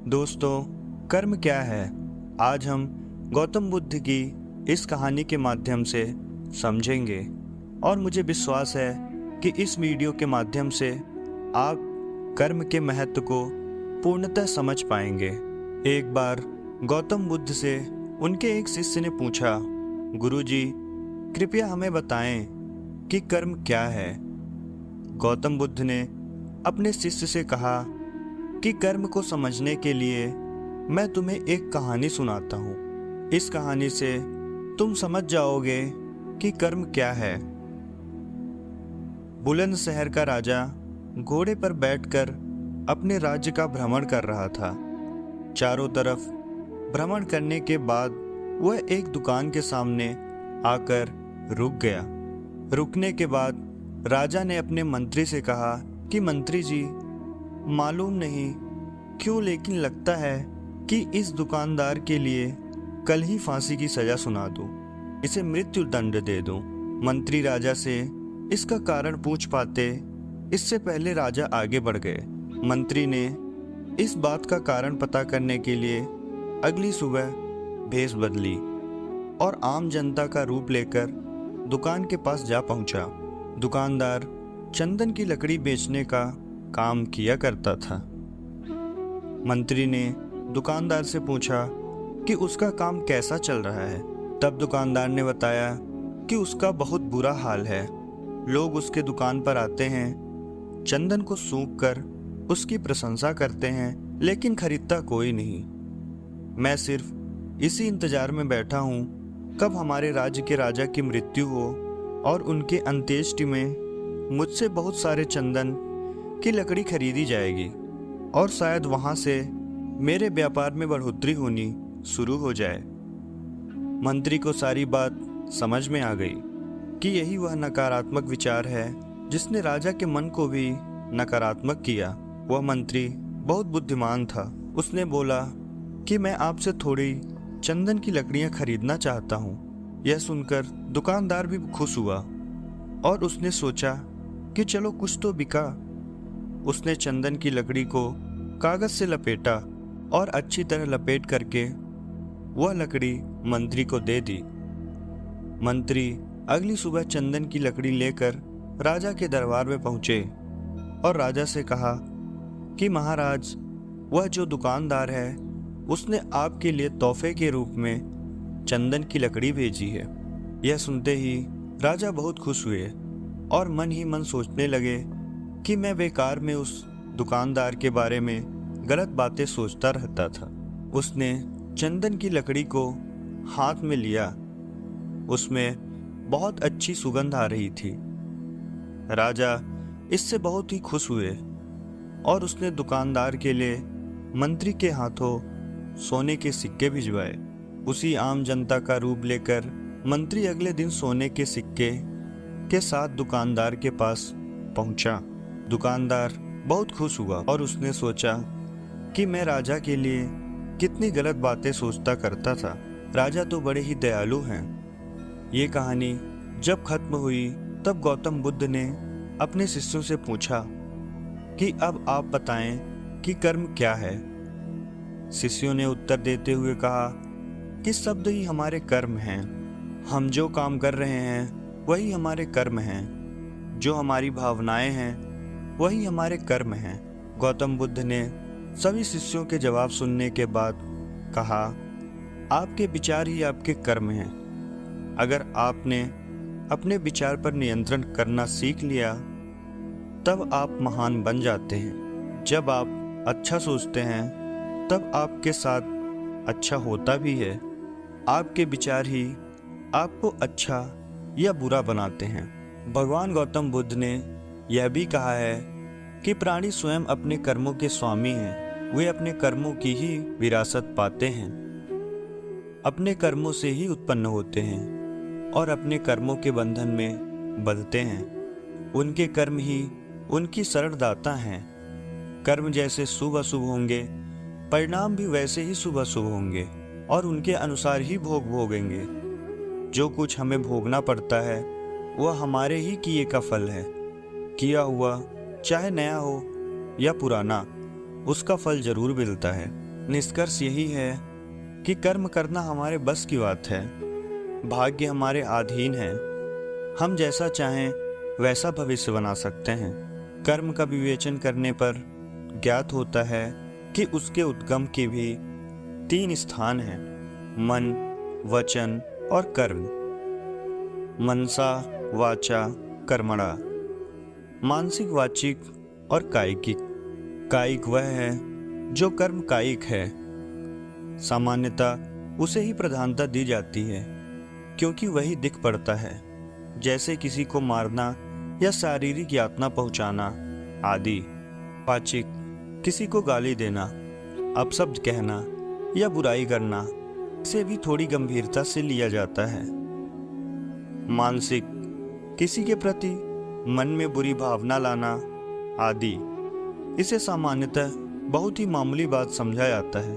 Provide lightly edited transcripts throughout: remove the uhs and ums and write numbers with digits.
दोस्तों, कर्म क्या है? आज हम गौतम बुद्ध की इस कहानी के माध्यम से समझेंगे और मुझे विश्वास है कि इस वीडियो के माध्यम से आप कर्म के महत्व को पूर्णतः समझ पाएंगे। एक बार गौतम बुद्ध से उनके एक शिष्य ने पूछा, गुरुजी, कृपया हमें बताएं कि कर्म क्या है। गौतम बुद्ध ने अपने शिष्य से कहा कि कर्म को समझने के लिए मैं तुम्हें एक कहानी सुनाता हूँ। इस कहानी से तुम समझ जाओगे कि कर्म क्या है। बुलंद शहर का राजा घोड़े पर बैठकर अपने राज्य का भ्रमण कर रहा था। चारों तरफ भ्रमण करने के बाद वह एक दुकान के सामने आकर रुक गया। रुकने के बाद राजा ने अपने मंत्री से कहा कि मंत्री जी, मालूम नहीं क्यों लेकिन लगता है कि इस दुकानदार के लिए कल ही फांसी की सजा सुना दूं, इसे मृत्यु दंड दे दूं। मंत्री राजा से इसका कारण पूछ पाते, इससे पहले राजा आगे बढ़ गए। मंत्री ने इस बात का कारण पता करने के लिए अगली सुबह भेष बदली और आम जनता का रूप लेकर दुकान के पास जा पहुंचा। दुकानदार चंदन की लकड़ी बेचने का काम किया करता था। मंत्री ने दुकानदार से पूछा कि उसका काम कैसा चल रहा है। तब दुकानदार ने बताया कि उसका बहुत बुरा हाल है। लोग उसके दुकान पर आते हैं, चंदन को सूंघ कर उसकी प्रशंसा करते हैं, लेकिन खरीदता कोई नहीं। मैं सिर्फ इसी इंतजार में बैठा हूँ कब हमारे राज्य के राजा की मृत्यु हो और उनके अंत्येष्टि में मुझसे बहुत सारे चंदन की लकड़ी खरीदी जाएगी और शायद वहां से मेरे व्यापार में बढ़ोतरी होनी शुरू हो जाए। मंत्री को सारी बात समझ में आ गई कि यही वह नकारात्मक विचार है जिसने राजा के मन को भी नकारात्मक किया। वह मंत्री बहुत बुद्धिमान था। उसने बोला कि मैं आपसे थोड़ी चंदन की लकड़ियां खरीदना चाहता हूँ। यह सुनकर दुकानदार भी खुश हुआ और उसने सोचा कि चलो कुछ तो बिका। उसने चंदन की लकड़ी को कागज से लपेटा और अच्छी तरह लपेट करके वह लकड़ी मंत्री को दे दी। मंत्री अगली सुबह चंदन की लकड़ी लेकर राजा के दरबार में पहुंचे और राजा से कहा कि महाराज, वह जो दुकानदार है उसने आपके लिए तोहफे के रूप में चंदन की लकड़ी भेजी है। यह सुनते ही राजा बहुत खुश हुए और मन ही मन सोचने लगे कि मैं बेकार में उस दुकानदार के बारे में गलत बातें सोचता रहता था। उसने चंदन की लकड़ी को हाथ में लिया। उसमें बहुत अच्छी सुगंध आ रही थी। राजा इससे बहुत ही खुश हुए और उसने दुकानदार के लिए मंत्री के हाथों सोने के सिक्के भिजवाए। उसी आम जनता का रूप लेकर मंत्री अगले दिन सोने के सिक्के के साथ दुकानदार के पास पहुंचा। दुकानदार बहुत खुश हुआ और उसने सोचा कि मैं राजा के लिए कितनी गलत बातें सोचता करता था। राजा तो बड़े ही दयालु हैं। ये कहानी जब खत्म हुई तब गौतम बुद्ध ने अपने शिष्यों से पूछा कि अब आप बताएं कि कर्म क्या है। शिष्यों ने उत्तर देते हुए कहा कि शब्द ही हमारे कर्म हैं। हम जो काम कर रहे हैं वही हमारे कर्म हैं। जो हमारी भावनाएं हैं वही हमारे कर्म हैं। गौतम बुद्ध ने सभी शिष्यों के जवाब सुनने के बाद कहा, आपके विचार ही आपके कर्म हैं। अगर आपने अपने विचार पर नियंत्रण करना सीख लिया तब आप महान बन जाते हैं। जब आप अच्छा सोचते हैं तब आपके साथ अच्छा होता भी है। आपके विचार ही आपको अच्छा या बुरा बनाते हैं। भगवान गौतम बुद्ध ने यह भी कहा है कि प्राणी स्वयं अपने कर्मों के स्वामी हैं। वे अपने कर्मों की ही विरासत पाते हैं, अपने कर्मों से ही उत्पन्न होते हैं और अपने कर्मों के बंधन में बंधते हैं। उनके कर्म ही उनकी शरणदाता हैं। कर्म जैसे शुभ अशुभ होंगे, परिणाम भी वैसे ही शुभ अशुभ होंगे और उनके अनुसार ही भोग भोगेंगे। जो कुछ हमें भोगना पड़ता है वह हमारे ही किए का फल है। किया हुआ चाहे नया हो या पुराना, उसका फल जरूर मिलता है। निष्कर्ष यही है कि कर्म करना हमारे बस की बात है। भाग्य हमारे अधीन है। हम जैसा चाहें वैसा भविष्य बना सकते हैं। कर्म का विवेचन करने पर ज्ञात होता है कि उसके उद्गम के भी 3 स्थान हैं: मन, वचन और कर्म। मनसा वाचा कर्मणा। मानसिक, वाचिक और कायिक। कायिक वह है जो कर्म कायिक है। सामान्यतः उसे ही प्रधानता दी जाती है क्योंकि वही दिख पड़ता है, जैसे किसी को मारना या शारीरिक यातना पहुंचाना आदि। वाचिक, किसी को गाली देना, अपशब्द कहना या बुराई करना, इसे भी थोड़ी गंभीरता से लिया जाता है। मानसिक, किसी के प्रति मन में बुरी भावना लाना आदि। इसे सामान्यतः बहुत ही मामूली बात समझा जाता है,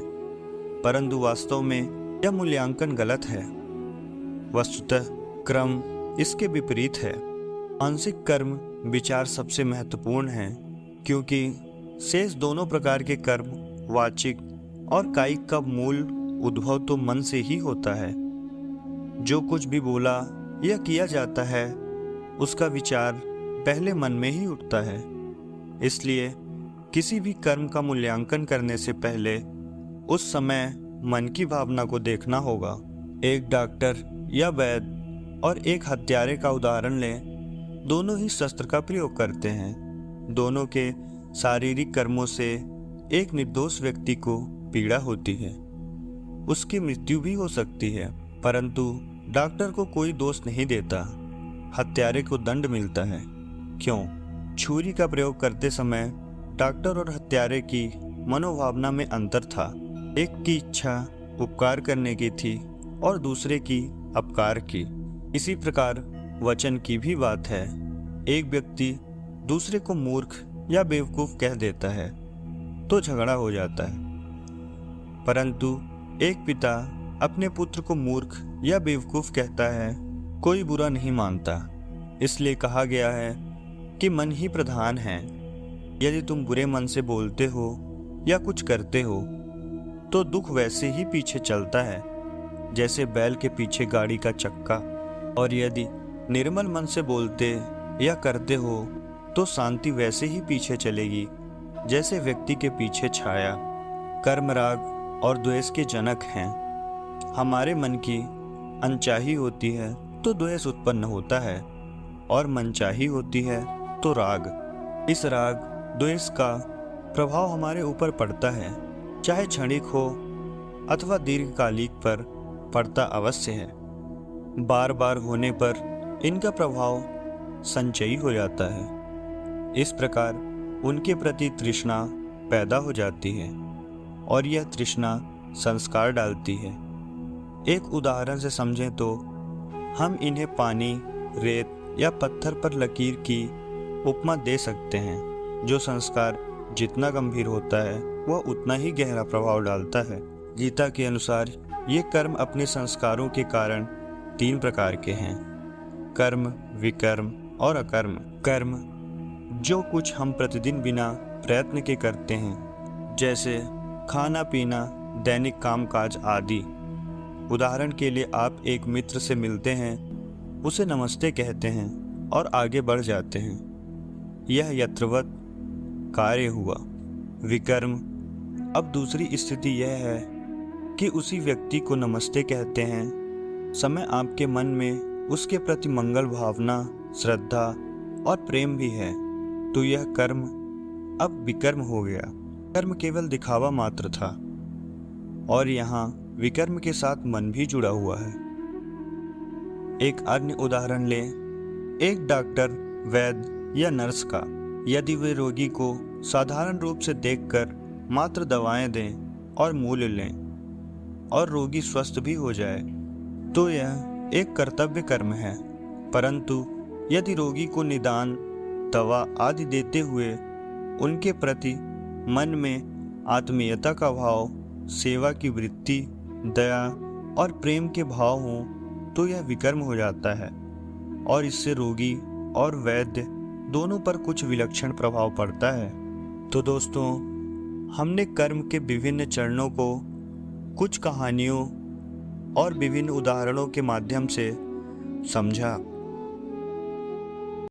परंतु वास्तव में यह मूल्यांकन गलत है। वस्तुतः क्रम इसके विपरीत है। मानसिक कर्म विचार सबसे महत्वपूर्ण है क्योंकि शेष दोनों प्रकार के कर्म, वाचिक और कायिक, का मूल उद्भव तो मन से ही होता है। जो कुछ भी बोला या किया जाता है उसका विचार पहले मन में ही उठता है। इसलिए किसी भी कर्म का मूल्यांकन करने से पहले उस समय मन की भावना को देखना होगा। एक डॉक्टर या वैद्य और एक हत्यारे का उदाहरण लें। दोनों ही शस्त्र का प्रयोग करते हैं। दोनों के शारीरिक कर्मों से एक निर्दोष व्यक्ति को पीड़ा होती है, उसकी मृत्यु भी हो सकती है, परंतु डॉक्टर को कोई दोष नहीं देता। हत्यारे को दंड मिलता है। क्यों? छुरी का प्रयोग करते समय डॉक्टर और हत्यारे की मनोभावना में अंतर था। एक की इच्छा उपकार करने की थी और दूसरे की अपकार की। इसी प्रकार वचन की भी बात है। एक व्यक्ति दूसरे को मूर्ख या बेवकूफ कह देता है तो झगड़ा हो जाता है, परंतु एक पिता अपने पुत्र को मूर्ख या बेवकूफ कहता है, कोई बुरा नहीं मानता। इसलिए कहा गया है कि मन ही प्रधान है। यदि तुम बुरे मन से बोलते हो या कुछ करते हो तो दुख वैसे ही पीछे चलता है जैसे बैल के पीछे गाड़ी का चक्का, और यदि निर्मल मन से बोलते या करते हो तो शांति वैसे ही पीछे चलेगी जैसे व्यक्ति के पीछे छाया। कर्म राग और द्वेष के जनक हैं। हमारे मन की अनचाही होती है तो द्वेष उत्पन्न होता है और मनचाही होती है तो राग। इस राग द्वेष का प्रभाव हमारे ऊपर पड़ता है, चाहे क्षणिक हो अथवा दीर्घकालिक, पर पड़ता अवश्य है। बार बार होने पर इनका प्रभाव संचयी हो जाता है। इस प्रकार उनके प्रति तृष्णा पैदा हो जाती है और यह तृष्णा संस्कार डालती है। एक उदाहरण से समझें तो हम इन्हें पानी, रेत या पत्थर पर लकीर की उपमा दे सकते हैं। जो संस्कार जितना गंभीर होता है वह उतना ही गहरा प्रभाव डालता है। गीता के अनुसार ये कर्म अपने संस्कारों के कारण 3 प्रकार के हैं: कर्म, विकर्म और अकर्म। कर्म जो कुछ हम प्रतिदिन बिना प्रयत्न के करते हैं, जैसे खाना पीना, दैनिक कामकाज आदि। उदाहरण के लिए आप एक मित्र से मिलते हैं, उसे नमस्ते कहते हैं और आगे बढ़ जाते हैं। यह यत्रवत कार्य हुआ। विकर्म, अब दूसरी स्थिति यह है कि उसी व्यक्ति को नमस्ते कहते हैं, समय आपके मन में उसके प्रति मंगल भावना, श्रद्धा और प्रेम भी है, तो यह कर्म अब विकर्म हो गया। कर्म केवल दिखावा मात्र था और यहाँ विकर्म के साथ मन भी जुड़ा हुआ है। एक अन्य उदाहरण लें, एक डॉक्टर, वैद्य या नर्स का। यदि वे रोगी को साधारण रूप से देखकर मात्र दवाएं दें और मूल्य लें और रोगी स्वस्थ भी हो जाए तो यह एक कर्तव्य कर्म है, परंतु यदि रोगी को निदान, दवा आदि देते हुए उनके प्रति मन में आत्मीयता का भाव, सेवा की वृत्ति, दया और प्रेम के भाव हों तो यह विकर्म हो जाता है और इससे रोगी और वैद्य दोनों पर कुछ विलक्षण प्रभाव पड़ता है। तो दोस्तों, हमने कर्म के विभिन्न चरणों को कुछ कहानियों और विभिन्न उदाहरणों के माध्यम से समझा।